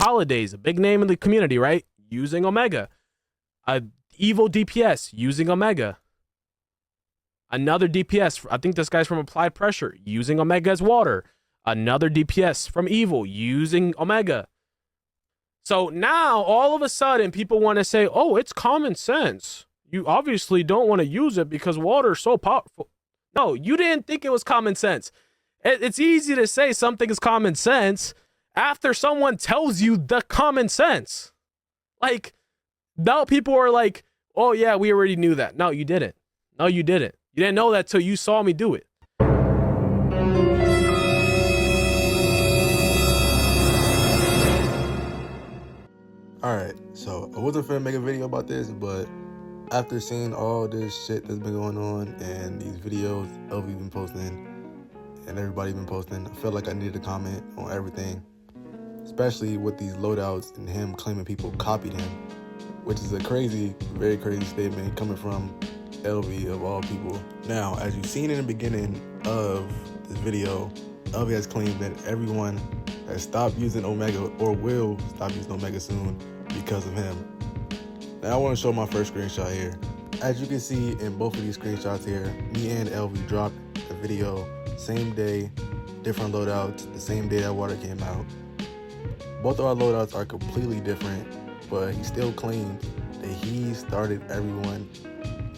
Holidays, a big name in the community, right? Using Omega. Evil DPS using Omega. Another DPS, I think this guy's from Applied Pressure, using Omega as water. Another DPS from Evil using Omega. So now all of a sudden people want to say, oh, it's common sense. You obviously don't want to use it because water is so powerful. No, you didn't think it was common sense. It's easy to say something is common sense after someone tells you the common sense. Like, now people are like, oh yeah, we already knew that. No, you didn't. No, you didn't. You didn't know that till you saw me do it. Alright, so I wasn't finna make a video about this, but after seeing all this shit that's been going on and these videos Elvy been posting and everybody been posting, I felt like I needed to comment on everything, especially with these loadouts and him claiming people copied him, which is a crazy, very crazy statement coming from Elvy of all people. Now, as you've seen in the beginning of this video, Elvy has claimed that everyone has stopped using Omega or will stop using Omega soon because of him. Now I want to show my first screenshot here. As you can see in both of these screenshots here, me and Elvy dropped a video, same day, different loadouts, the same day that water came out. Both of our loadouts are completely different, but he still claimed that he started everyone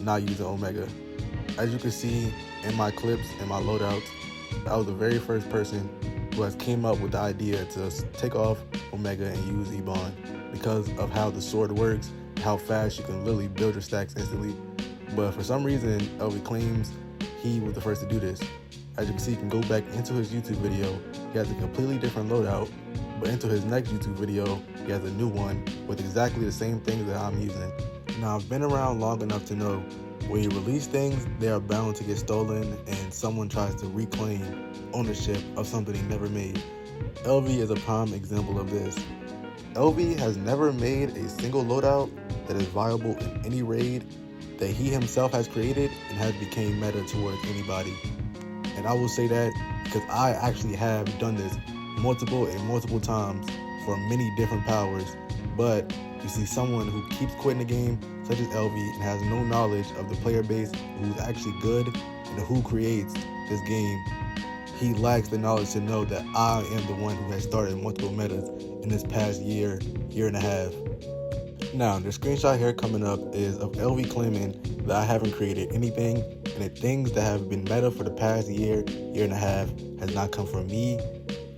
not using Omega. As you can see in my clips and my loadouts, I was the very first person who has came up with the idea to take off Omega and use Ebon because of how the sword works, how fast you can literally build your stacks instantly. But for some reason, Elvy claims he was the first to do this. As you can see, you can go back into his YouTube video. He has a completely different loadout, but into his next YouTube video, he has a new one with exactly the same things that I'm using. Now, I've been around long enough to know when you release things, they are bound to get stolen and someone tries to reclaim ownership of something he never made. Elvy is a prime example of this. Elvy has never made a single loadout that is viable in any raid that he himself has created and has became meta towards anybody. And I will say that because I actually have done this multiple times for many different powers, but you see someone who keeps quitting the game, such as Elvy, and has no knowledge of the player base who's actually good and who creates this game. He lacks the knowledge to know that I am the one who has started multiple metas in this past year and a half. Now, the screenshot here coming up is of Elvy claiming that I haven't created anything, and the things that have been meta for the past year and a half has not come from me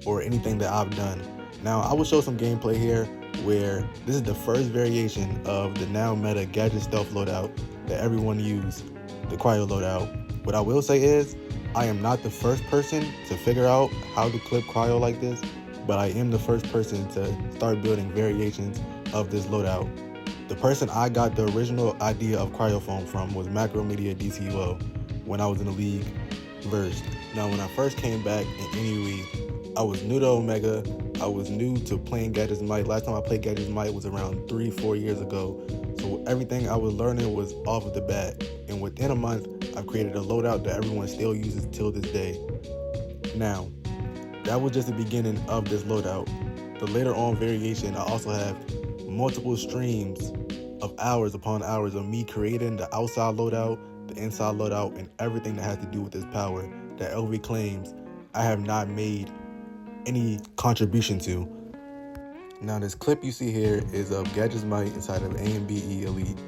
or anything that I've done. Now, I will show some gameplay here where this is the first variation of the now meta gadget stealth loadout that everyone used, the cryo loadout. What I will say is, I am not the first person to figure out how to clip cryo like this, but I am the first person to start building variations of this loadout. The person I got the original idea of cryofoam from was Macro Media Dcuo when I was in the league versed. Now, when I first came back in any league, I was new to Omega. I was new to playing Gadget's Might. Last time I played Gadget's Might was around 3-4 years ago. So everything I was learning was off of the bat. And within a month, I've created a loadout that everyone still uses till this day. Now, that was just the beginning of this loadout. The later on variation, I also have multiple streams of hours upon hours of me creating the outside loadout, the inside loadout, and everything that has to do with this power that Elvy claims I have not made any contribution to. Now, this clip you see here is of Gadget's Might inside of AMBE Elite.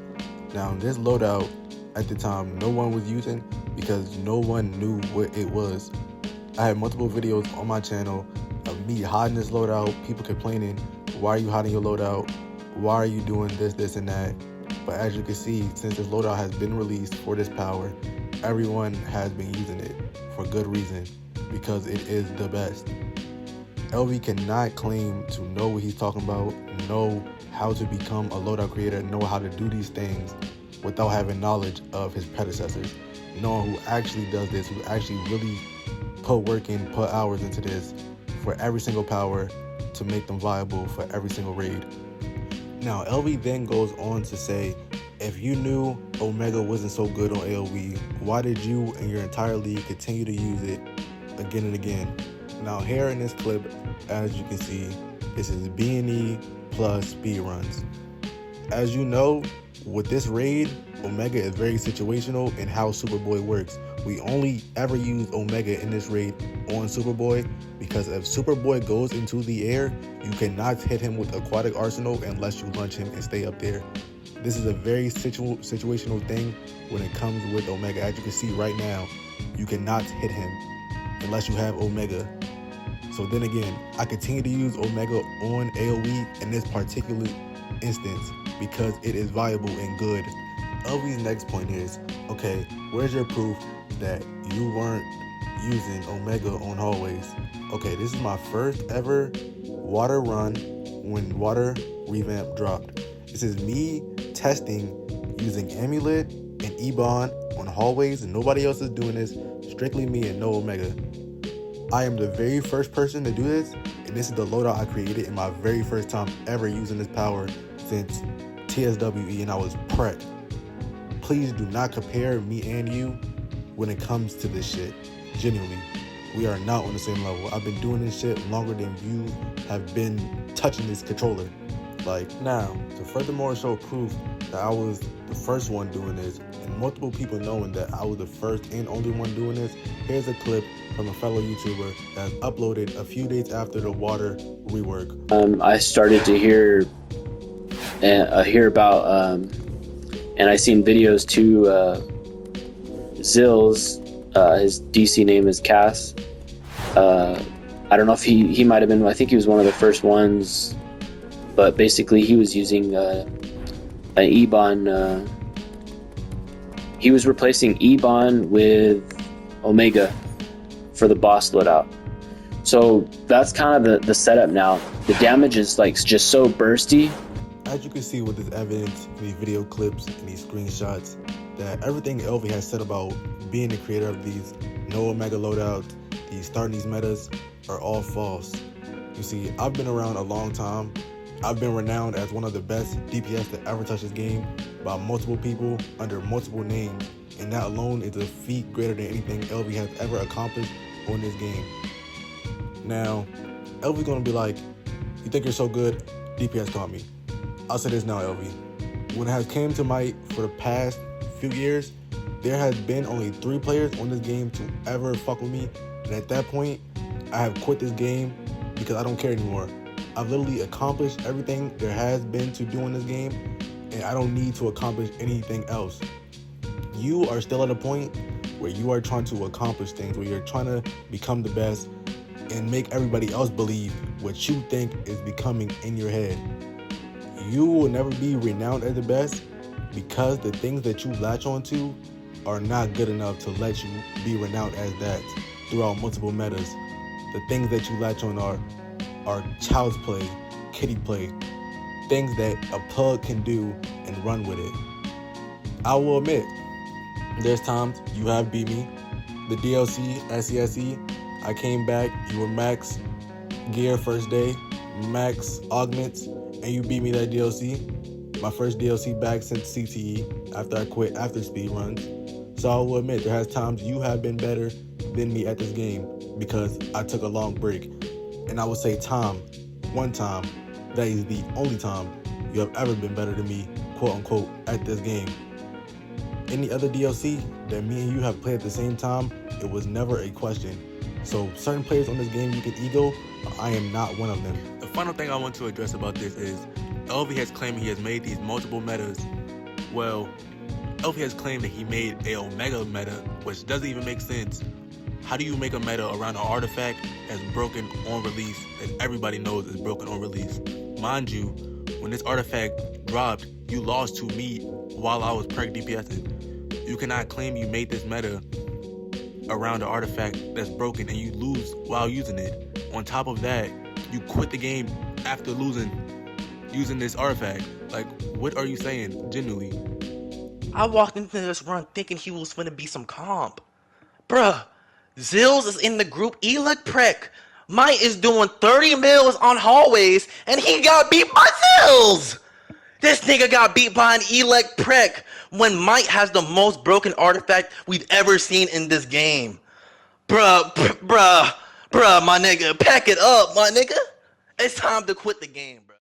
Now, this loadout at the time no one was using because no one knew what it was. I had multiple videos on my channel of me hiding this loadout, people complaining, why are you hiding your loadout? Why are you doing this, and that? But as you can see, since this loadout has been released for this power, everyone has been using it for good reason, because it is the best. Elvy cannot claim to know what he's talking about, know how to become a loadout creator, know how to do these things without having knowledge of his predecessors, knowing who actually does this, who actually really put work in, put hours into this for every single power to make them viable for every single raid. Now, Elvy then goes on to say, if you knew Omega wasn't so good on AoE, why did you and your entire league continue to use it again and again? Now, here in this clip, as you can see, This is B&E plus speed runs. As you know, with this raid, Omega is very situational in how Superboy works. We only ever use Omega in this raid on Superboy because if Superboy goes into the air, you cannot hit him with Aquatic Arsenal unless you launch him and stay up there. This is a very situational thing when it comes with Omega. As you can see right now, you cannot hit him unless you have Omega. So then again, I continue to use Omega on AoE in this particular instance because it is viable and good. Elvy's next point is, okay, where's your proof that you weren't using Omega on hallways? Okay, this is my first ever water run when water revamp dropped. This is me testing using Amulet and Ebon on hallways, and nobody else is doing this, strictly me and no Omega. I am the very first person to do this, and this is the loadout I created in my very first time ever using this power since TSWE, and I was prepped. Please do not compare me and you when it comes to this shit. Genuinely, we are not on the same level. I've been doing this shit longer than you have been touching this controller. Like, now, to furthermore show proof that I was the first one doing this, and multiple people knowing that I was the first and only one doing this, here's a clip from a fellow YouTuber that uploaded a few days after the water rework. I started to hear about, and I seen videos too. Zills, his DC name is Cass. I don't know if he might have been. I think he was one of the first ones, but basically he was using an Ebon. He was replacing Ebon with Omega for the boss loadout. So that's kind of the setup now. The damage is like just so bursty. As you can see with this evidence, these video clips, and these screenshots, that everything Elvy has said about being the creator of these no Omega loadouts, these starting these metas, are all false. You see, I've been around a long time. I've been renowned as one of the best DPS to ever touch this game by multiple people under multiple names, and that alone is a feat greater than anything Elvy has ever accomplished on this game. Now, Elvy's gonna be like, you think you're so good? DPS taught me. I'll say this now, Elvy. When it has came to might for the past few years, there has been only 3 players on this game to ever fuck with me, and at that point, I have quit this game because I don't care anymore. I've literally accomplished everything there has been to do in this game, and I don't need to accomplish anything else. You are still at a point where you are trying to accomplish things, where you're trying to become the best and make everybody else believe what you think is becoming in your head. You will never be renowned as the best because the things that you latch onto are not good enough to let you be renowned as that throughout multiple metas. The things that you latch on are child's play, kiddie play, things that a plug can do and run with it. I will admit, there's times you have beat me. The DLC, SCSE, I came back, you were max gear first day, max augments, and you beat me that DLC. My first DLC back since CTE after I quit after speed runs. So I will admit, there has times you have been better than me at this game because I took a long break. And I would say one time, that is the only time you have ever been better than me, quote unquote, at this game. Any other DLC that me and you have played at the same time, it was never a question. So certain players on this game you can ego, but I am not one of them. The final thing I want to address about this is Elvy has claimed he has made these multiple metas. Well, Elvy has claimed that he made a Omega meta, which doesn't even make sense. How do you make a meta around an artifact that's broken on release, that everybody knows is broken on release? Mind you, when this artifact dropped, you lost to me while I was preg DPSing. You cannot claim you made this meta around an artifact that's broken and you lose while using it. On top of that, you quit the game after using this artifact. Like, what are you saying, genuinely? I walked into this run thinking he was finna be some comp. Bruh, Zills is in the group Electrek. Mike is doing 30 mils on hallways and he got beat by Zills. This nigga got beat by an Electrek when Mike has the most broken artifact we've ever seen in this game. Bruh, my nigga, pack it up, my nigga. It's time to quit the game, bro.